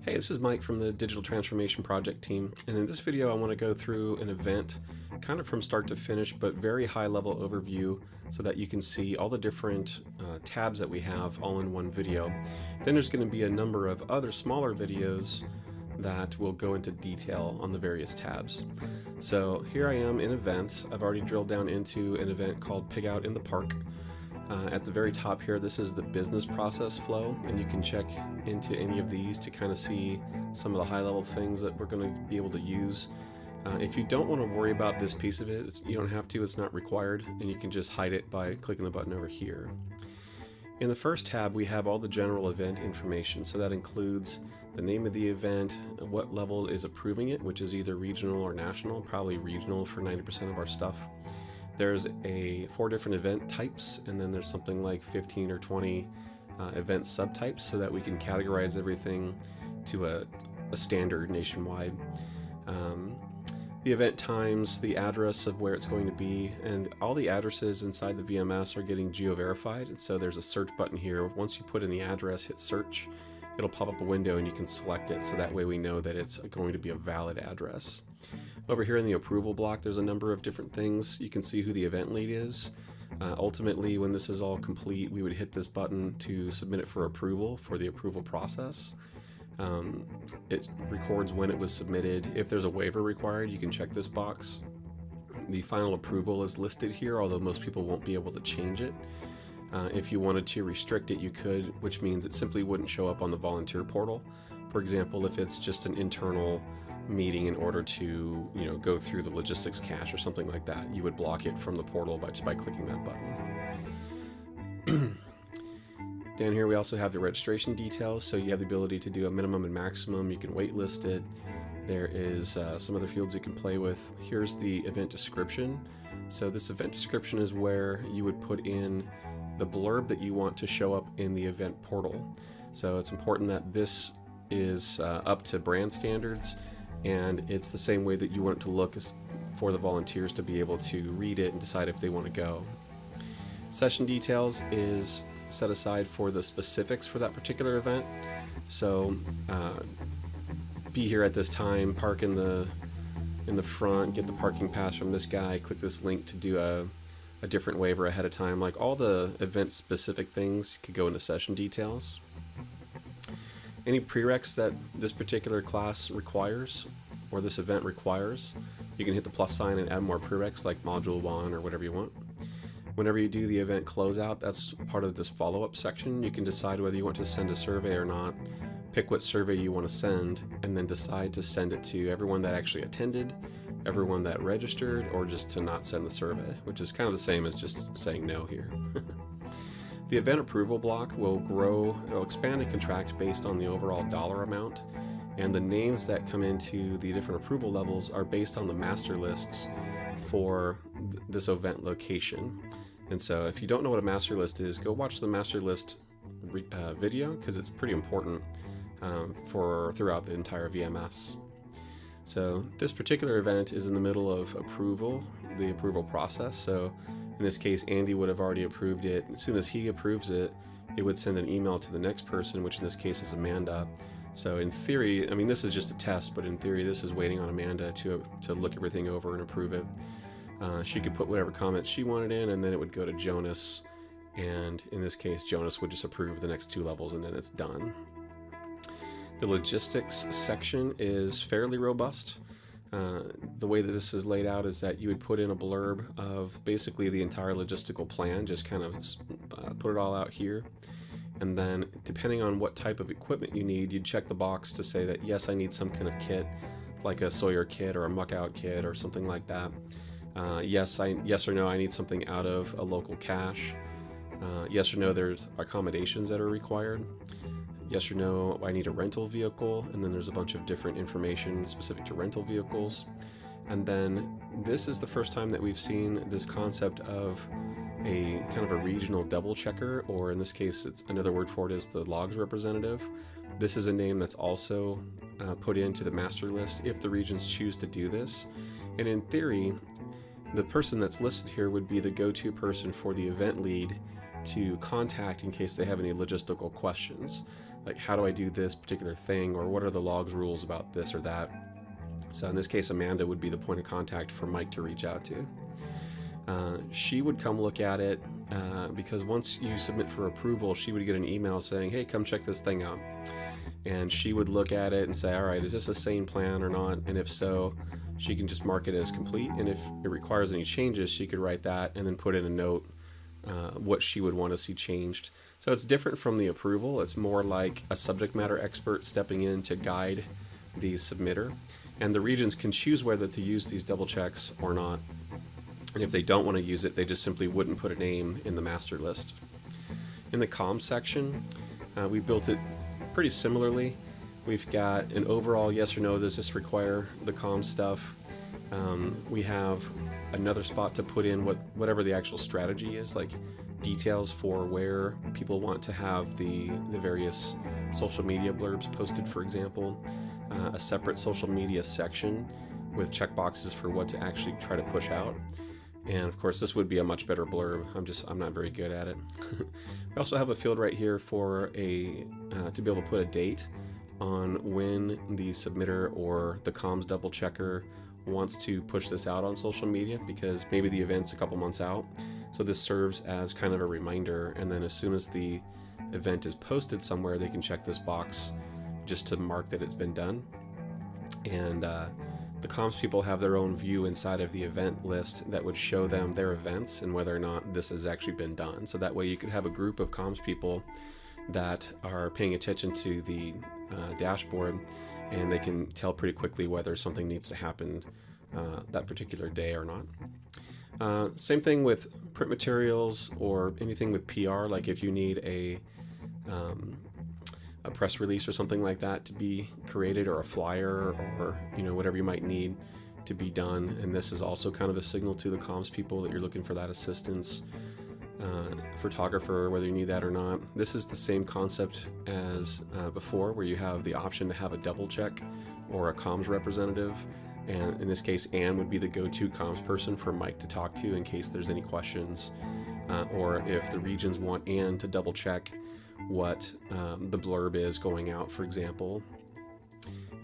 Hey, this is Mike from the Digital Transformation Project team, and in this video I want to go through an event kind of from start to finish, but very high level overview so that you can see all the different tabs that we have all in one video. Then there's going to be a number of other smaller videos that will go into detail on the various tabs. So here I am in events. I've already drilled down into an event called Pig Out in the Park. At the very top here, this is the business process flow, and you can check into any of these to kind of see some of the high-level things that we're going to be able to use. If you don't want to worry about this piece of it, you don't have to, it's not required, and you can just hide it by clicking the button over here. In the first tab, we have all the general event information, so that includes the name of the event, what level is approving it, which is either regional or national, probably regional for 90% of our stuff. There's 4 different event types, and then there's something like 15 or 20 event subtypes so that we can categorize everything to a standard nationwide. The event times, the address of where it's going to be, and all the addresses inside the VMS are getting geo-verified, and so there's a search button here. Once you put in the address, hit search, it'll pop up a window and you can select it, so that way we know that it's going to be a valid address. Over here in the approval block, there's a number of different things. You can see who the event lead is. Ultimately, when this is all complete, we would hit this button to submit it for approval for the approval process. It records when it was submitted. If there's a waiver required, you can check this box. The final approval is listed here, although most people won't be able to change it. If you wanted to restrict it, you could, which means it simply wouldn't show up on the volunteer portal. For example, if it's just an internal meeting in order to, go through the logistics cache or something like that, you would block it from the portal just by clicking that button. Down here we also have the registration details, so you have the ability to do a minimum and maximum. You can waitlist it. There is some other fields you can play with. Here's the event description. So this event description is where you would put in the blurb that you want to show up in the event portal. So it's important that this is up to brand standards, and it's the same way that you want it to look for the volunteers to be able to read it and decide if they want to go. Session details is set aside for the specifics for that particular event. So be here at this time, park in the front, get the parking pass from this guy, click this link to do a different waiver ahead of time. Like, all the event specific things could go into session details. Any prereqs that this particular class requires, or this event requires, you can hit the plus sign and add more prereqs like module 1 or whatever you want. Whenever you do the event closeout, that's part of this follow-up section. You can decide whether you want to send a survey or not, pick what survey you want to send, and then decide to send it to everyone that actually attended, everyone that registered, or just to not send the survey, which is kind of the same as just saying no here. The event approval block will grow, it'll expand and contract based on the overall dollar amount, and the names that come into the different approval levels are based on the master lists for this event location. And so if you don't know what a master list is, go watch the master list video, because it's pretty important throughout the entire VMS. So this particular event is in the middle of approval, the approval process. So in this case, Andy would have already approved it. As soon as he approves it, it would send an email to the next person, which in this case is Amanda. So in theory, I mean, this is just a test, but in theory, this is waiting on Amanda to look everything over and approve it. She could put whatever comments she wanted in, and then it would go to Jonas. And in this case, Jonas would just approve the next 2 levels, and then it's done. The logistics section is fairly robust. The way that this is laid out is that you would put in a blurb of basically the entire logistical plan, just kind of put it all out here. And then depending on what type of equipment you need, you'd check the box to say that, yes, I need some kind of kit, like a Sawyer kit or a muck out kit or something like that. Yes or no, I need something out of a local cache. Yes or no, there's accommodations that are required. Yes or no, I need a rental vehicle, and then there's a bunch of different information specific to rental vehicles. And then this is the first time that we've seen this concept of a kind of a regional double checker, or in this case, it's another word for it is the logs representative. This is a name that's also put into the master list if the regions choose to do this. And in theory, the person that's listed here would be the go-to person for the event lead to contact in case they have any logistical questions, like how do I do this particular thing, or what are the logs rules about this or that. So in this case, Amanda would be the point of contact for Mike to reach out to. She would come look at it because once you submit for approval, she would get an email saying, hey, come check this thing out. And she would look at it and say, all right, is this a sane plan or not? And if so, she can just mark it as complete. And if it requires any changes, she could write that and then put in a note what she would want to see changed. So it's different from the approval. It's more like a subject matter expert stepping in to guide the submitter. And the regions can choose whether to use these double checks or not. And if they don't want to use it, they just simply wouldn't put a name in the master list. In the comms section, we built it pretty similarly. We've got an overall yes or no, does this require the comms stuff? We have another spot to put in whatever the actual strategy is, like details for where people want to have the various social media blurbs posted, for example. A separate social media section with checkboxes for what to actually try to push out. And of course, this would be a much better blurb. I'm not very good at it. We also have a field right here for to be able to put a date on when the submitter or the comms double checker wants to push this out on social media, because maybe the event's a couple months out. So this serves as kind of a reminder, and then as soon as the event is posted somewhere, they can check this box just to mark that it's been done. And the comms people have their own view inside of the event list that would show them their events and whether or not this has actually been done. So that way you could have a group of comms people that are paying attention to the dashboard, and they can tell pretty quickly whether something needs to happen that particular day or not. Same thing with print materials or anything with PR, like if you need a press release or something like that to be created, or a flyer, or whatever you might need to be done. And this is also kind of a signal to the comms people that you're looking for that assistance. Photographer, whether you need that or not. This is the same concept as before, where you have the option to have a double check or a comms representative. And in this case, Anne would be the go-to comms person for Mike to talk to in case there's any questions, or if the regions want Anne to double check what the blurb is going out, for example.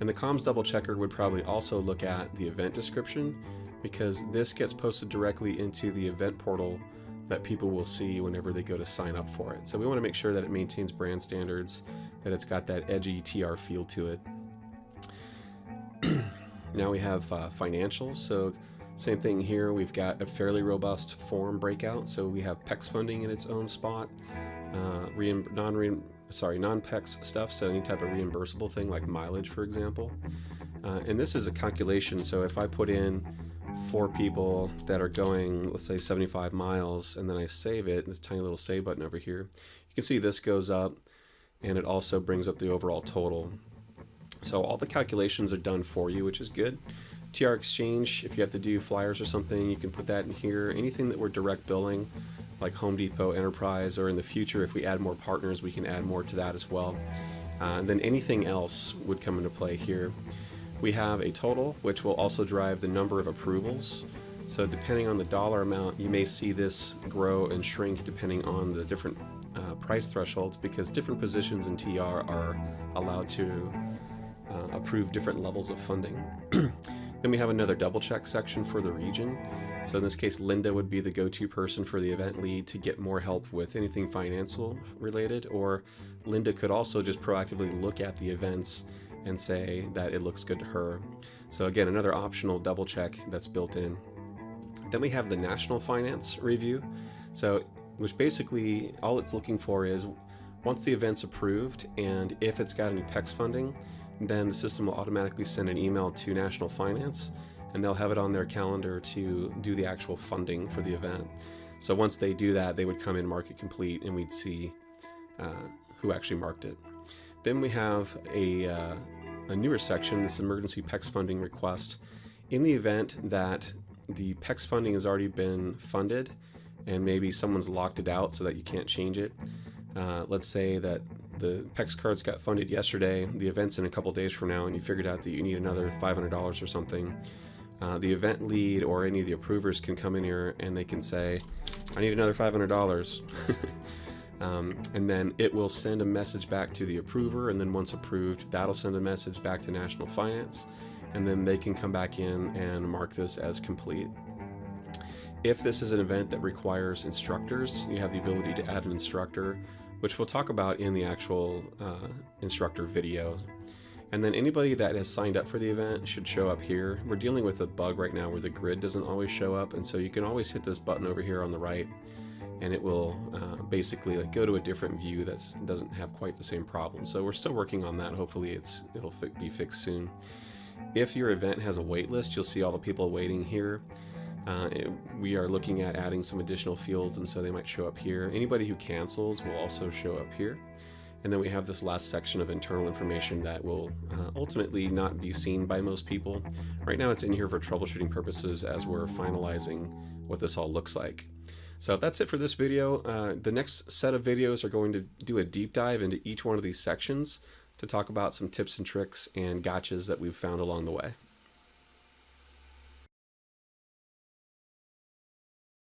And the comms double checker would probably also look at the event description, because this gets posted directly into the event portal that people will see whenever they go to sign up for it. So we want to make sure that it maintains brand standards, that it's got that edgy TR feel to it. Now we have financials. So same thing here, we've got a fairly robust form breakout. So we have PEX funding in its own spot, non-PEX stuff, so any type of reimbursable thing like mileage, for example. And this is a calculation, so if I put in 4 people that are going, let's say 75 miles, and then I save it, this tiny little save button over here, you can see this goes up, and it also brings up the overall total. So all the calculations are done for you, which is good. TR Exchange, if you have to do flyers or something, you can put that in here. Anything that we're direct billing, like Home Depot, Enterprise, or in the future, if we add more partners, we can add more to that as well. And then anything else would come into play here. We have a total, which will also drive the number of approvals. So depending on the dollar amount, you may see this grow and shrink depending on the different price thresholds, because different positions in TR are allowed to approve different levels of funding. Then we have another double check section for the region. So in this case, Linda would be the go-to person for the event lead to get more help with anything financial related, or Linda could also just proactively look at the events and say that it looks good to her. So again, another optional double check that's built in. Then we have the National Finance Review, so which basically all it's looking for is once the event's approved, and if it's got any PEX funding, then the system will automatically send an email to National Finance, and they'll have it on their calendar to do the actual funding for the event. So once they do that, they would come in, mark it complete, and we'd see who actually marked it. Then we have a newer section, this emergency PEX funding request. In the event that the PEX funding has already been funded and maybe someone's locked it out so that you can't change it. Let's say that the PEX cards got funded yesterday, the event's in a couple days from now, and you figured out that you need another $500 or something. The event lead or any of the approvers can come in here and they can say, I need another $500. And then it will send a message back to the approver, and then once approved, that'll send a message back to National Finance, and then they can come back in and mark this as complete. If this is an event that requires instructors, you have the ability to add an instructor, which we'll talk about in the actual instructor video. And then anybody that has signed up for the event should show up here. We're dealing with a bug right now where the grid doesn't always show up, and so you can always hit this button over here on the right, and it will basically like go to a different view that doesn't have quite the same problem. So we're still working on that. Hopefully it'll be fixed soon. If your event has a wait list, you'll see all the people waiting here. We are looking at adding some additional fields, and so they might show up here. Anybody who cancels will also show up here. And then we have this last section of internal information that will ultimately not be seen by most people. Right now it's in here for troubleshooting purposes as we're finalizing what this all looks like. So that's it for this video. The next set of videos are going to do a deep dive into each one of these sections to talk about some tips and tricks and gotchas that we've found along the way.